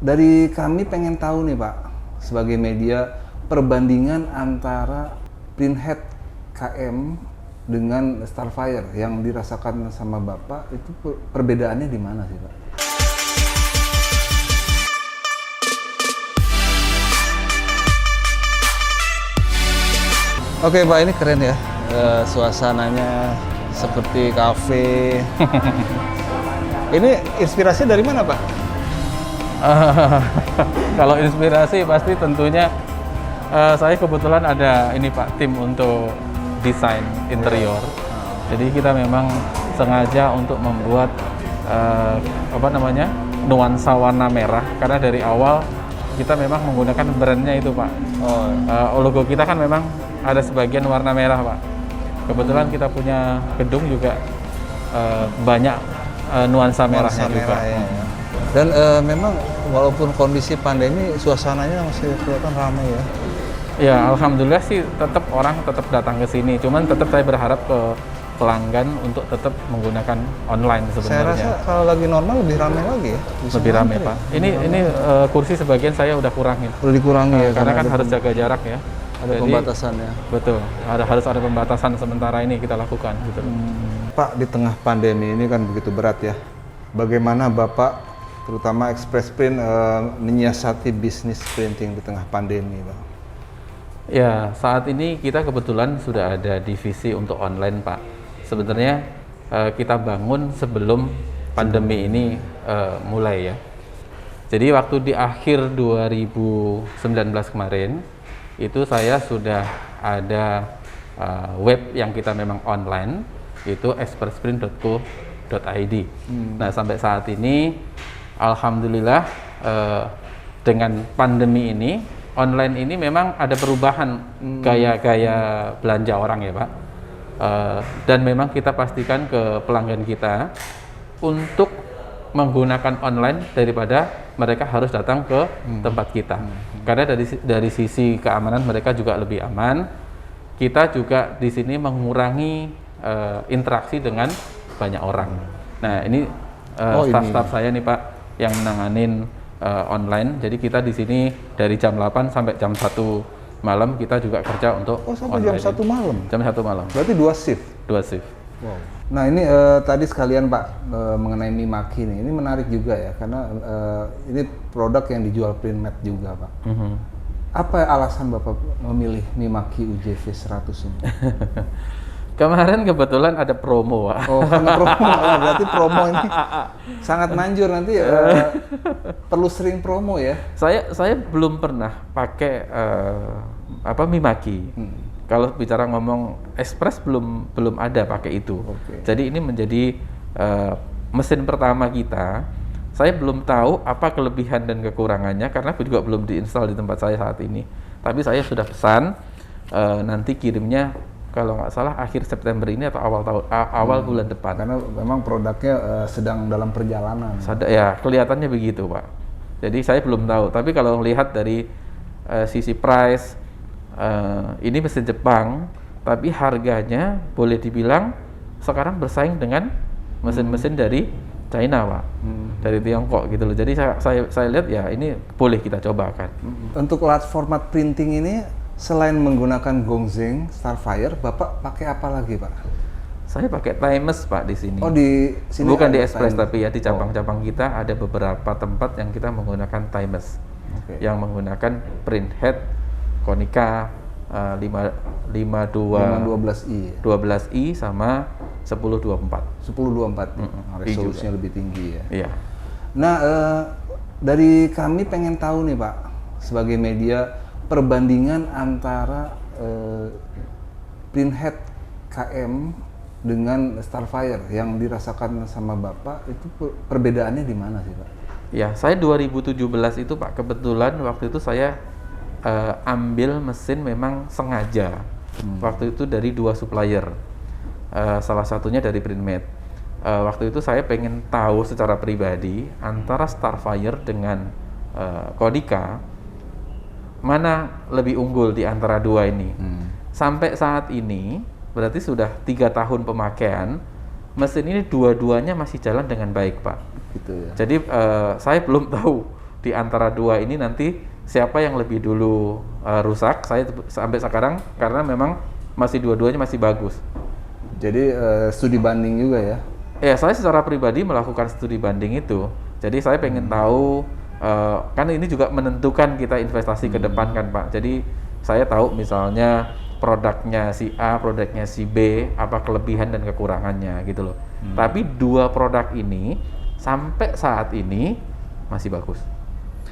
Dari kami pengen tahu nih Pak, sebagai media, perbandingan antara Printhead KM dengan Starfire yang dirasakan sama Bapak itu perbedaannya di mana sih Pak? Oke Pak, ini keren ya, suasananya seperti kafe. Ini inspirasi dari mana Pak? Kalau inspirasi pasti tentunya saya kebetulan ada ini Pak, tim untuk desain interior. Jadi kita memang sengaja untuk membuat nuansa warna merah, karena dari awal kita memang menggunakan brandnya itu Pak. Logo kita kan memang ada sebagian warna merah Pak. Kebetulan kita punya gedung juga banyak nuansa merahnya juga. Ya. Dan memang walaupun kondisi pandemi, suasananya masih kelihatan ramai ya. Ya, alhamdulillah sih tetap orang tetap datang ke sini. Cuman tetap saya berharap ke pelanggan untuk tetap menggunakan online sebenarnya. Saya rasa kalau lagi normal lebih ramai lagi ya. Lebih ramai Pak. Ini kursi sebagian saya udah kurangin. Udah dikurangi ya. Karena kan harus jaga jarak ya. Ada pembatasan ya. Betul. Harus ada pembatasan sementara ini kita lakukan gitu. Pak, di tengah pandemi ini kan begitu berat ya. Bagaimana Bapak, terutama Express Print, menyiasati bisnis printing di tengah pandemi, Pak? Ya, saat ini kita kebetulan sudah ada divisi untuk online, Pak. Sebenarnya kita bangun sebelum pandemi ini mulai ya. Jadi waktu di akhir 2019 kemarin, itu saya sudah ada web yang kita memang online, itu expressprint.co.id. Nah, sampai saat ini alhamdulillah dengan pandemi ini online ini memang ada perubahan gaya-gaya belanja orang ya Pak, dan memang kita pastikan ke pelanggan kita untuk menggunakan online daripada mereka harus datang ke tempat kita, karena dari sisi keamanan mereka juga lebih aman. Kita juga di sini mengurangi interaksi dengan banyak orang. Nah, ini staff-staff saya nih Pak yang menanganin online. Jadi kita di sini dari jam 8 sampai jam 1 malam kita juga kerja untuk sampai online. jam 1 malam? Jam 1 malam. Berarti 2 shift? 2 shift. Wow. Nah ini tadi sekalian Pak, mengenai Mimaki nih, ini menarik juga ya, karena ini produk yang dijual Printmed juga Pak. Apa alasan Bapak memilih Mimaki UJV 100 ini? Kemarin kebetulan ada promo, Pak. Oh, karena promo. Berarti promo ini sangat manjur, nanti perlu sering promo ya. Saya belum pernah pakai Mimaki. Kalau bicara ngomong Express belum ada pakai itu. Jadi ini menjadi mesin pertama kita. Saya belum tahu apa kelebihan dan kekurangannya karena juga belum diinstal di tempat saya saat ini. Tapi saya sudah pesan nanti kirimnya kalau nggak salah akhir September ini atau awal bulan depan. Karena memang produknya sedang dalam perjalanan. Ya, kelihatannya begitu, Pak. Jadi saya belum tahu. Tapi kalau melihat dari sisi price, ini mesin Jepang, tapi harganya boleh dibilang sekarang bersaing dengan mesin-mesin dari China, Pak. Dari Tiongkok gitu loh. Jadi saya lihat ya ini boleh kita cobakan. Untuk large format printing ini, selain menggunakan Gongzeng, Starfire, Bapak pakai apa lagi, Pak? Saya pakai Timeless, Pak, di sini. Oh, di sini bukan di Express, tapi ya di cabang-cabang kita ada beberapa tempat yang kita menggunakan Timeless. Yang menggunakan Printhead, Konica 512i 12i sama 1024. 1024. Resolusinya lebih tinggi ya. Iya. Nah, dari kami pengen tahu nih, Pak, sebagai media, perbandingan antara Printhead KM dengan Starfire yang dirasakan sama Bapak, itu perbedaannya di mana sih, Pak? Ya, saya 2017 itu Pak, kebetulan waktu itu saya ambil mesin memang sengaja. Waktu itu dari 2 supplier, salah satunya dari Printmed. Waktu itu saya pengen tahu secara pribadi antara Starfire dengan Konica mana lebih unggul di antara dua ini. Sampai saat ini berarti sudah 3 tahun pemakaian, mesin ini dua-duanya masih jalan dengan baik, Pak. Gitu ya. Jadi saya belum tahu di antara dua ini nanti siapa yang lebih dulu rusak. Saya sampai sekarang karena memang masih dua-duanya masih bagus. Jadi studi banding juga ya? Ya, saya secara pribadi melakukan studi banding itu. Jadi saya pengen tahu, kan ini juga menentukan kita investasi ke depan kan Pak. Jadi saya tahu misalnya produknya si A, produknya si B, apa kelebihan dan kekurangannya gitu loh. Tapi dua produk ini sampai saat ini masih bagus.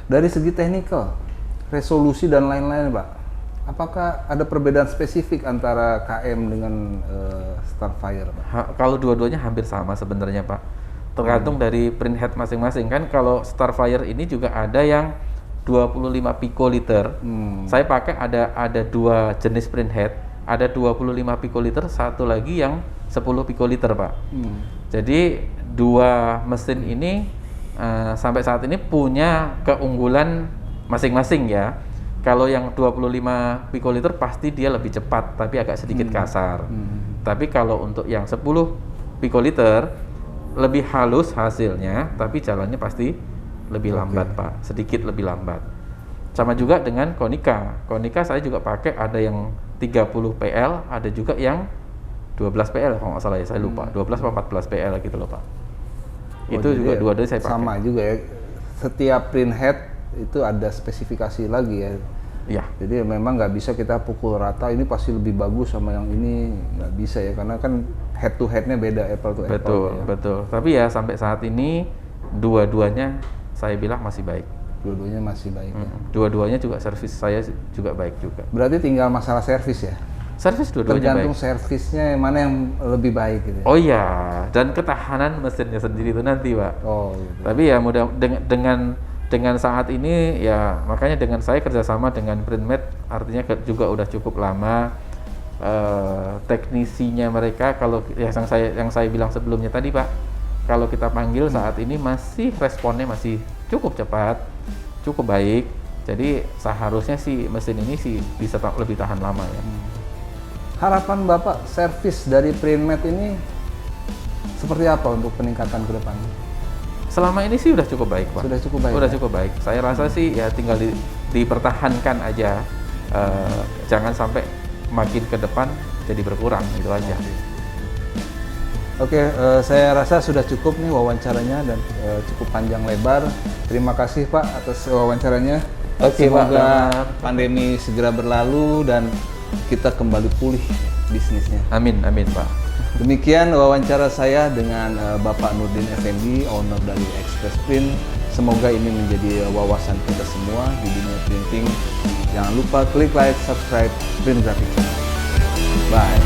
Dari segi teknikal, resolusi dan lain-lain Pak, apakah ada perbedaan spesifik antara KM dengan Starfire Pak? Kalau dua-duanya hampir sama sebenarnya Pak. Tergantung dari print head masing-masing kan. Kalau Starfire ini juga ada yang 25 picoliter. Saya pakai ada dua jenis print head, ada 25 picoliter, satu lagi yang 10 picoliter Pak. Jadi dua mesin ini sampai saat ini punya keunggulan masing-masing ya. Kalau yang 25 picoliter pasti dia lebih cepat tapi agak sedikit kasar. Tapi kalau untuk yang 10 picoliter lebih halus hasilnya tapi jalannya pasti lebih lambat Pak, sedikit lebih lambat. Sama juga dengan Konica. Konica saya juga pakai ada yang 30 PL, ada juga yang 12 PL kalau nggak salah ya, saya lupa. 12 atau 14 PL gitu loh Pak. Itu juga dua-duanya saya pakai. Sama juga ya. Setiap print head itu ada spesifikasi lagi ya. Iya. Jadi memang nggak bisa kita pukul rata ini pasti lebih bagus sama yang ini, nggak bisa ya, karena kan head to headnya beda, apple to apple. Betul, ya. betul. Tapi ya sampai saat ini dua-duanya saya bilang masih baik. Dua-duanya masih baik ya. Dua-duanya juga servis saya juga baik juga. Berarti tinggal masalah servis ya? Servis dua-duanya Tergantung baik. servisnya mana yang lebih baik gitu ya? Oh iya, dan ketahanan mesinnya sendiri itu nanti Pak. Oh gitu. Tapi ya mudah dengan saat ini ya, makanya dengan saya kerjasama dengan Printmed artinya juga udah cukup lama. Teknisinya mereka kalau yang saya bilang sebelumnya tadi Pak, kalau kita panggil saat ini masih responnya masih cukup cepat, cukup baik. Jadi seharusnya sih mesin ini sih bisa lebih tahan lama ya. Harapan Bapak servis dari Printmed ini seperti apa untuk peningkatan ke depan? Selama ini sih udah cukup baik Pak. Sudah cukup baik. Udah cukup baik. Saya rasa sih ya tinggal dipertahankan aja. Jangan sampai makin ke depan jadi berkurang, itu aja. Oke, saya rasa sudah cukup nih wawancaranya dan cukup panjang lebar. Terima kasih Pak atas wawancaranya. Oke, semoga Pak. pandemi segera berlalu dan kita kembali pulih bisnisnya. Amin, amin Pak. Demikian wawancara saya dengan Bapak Nurdin Effendi, owner dari Express Print. Semoga ini menjadi wawasan kita semua di dunia printing. Jangan lupa klik like, subscribe Print Graphic Channel. Bye.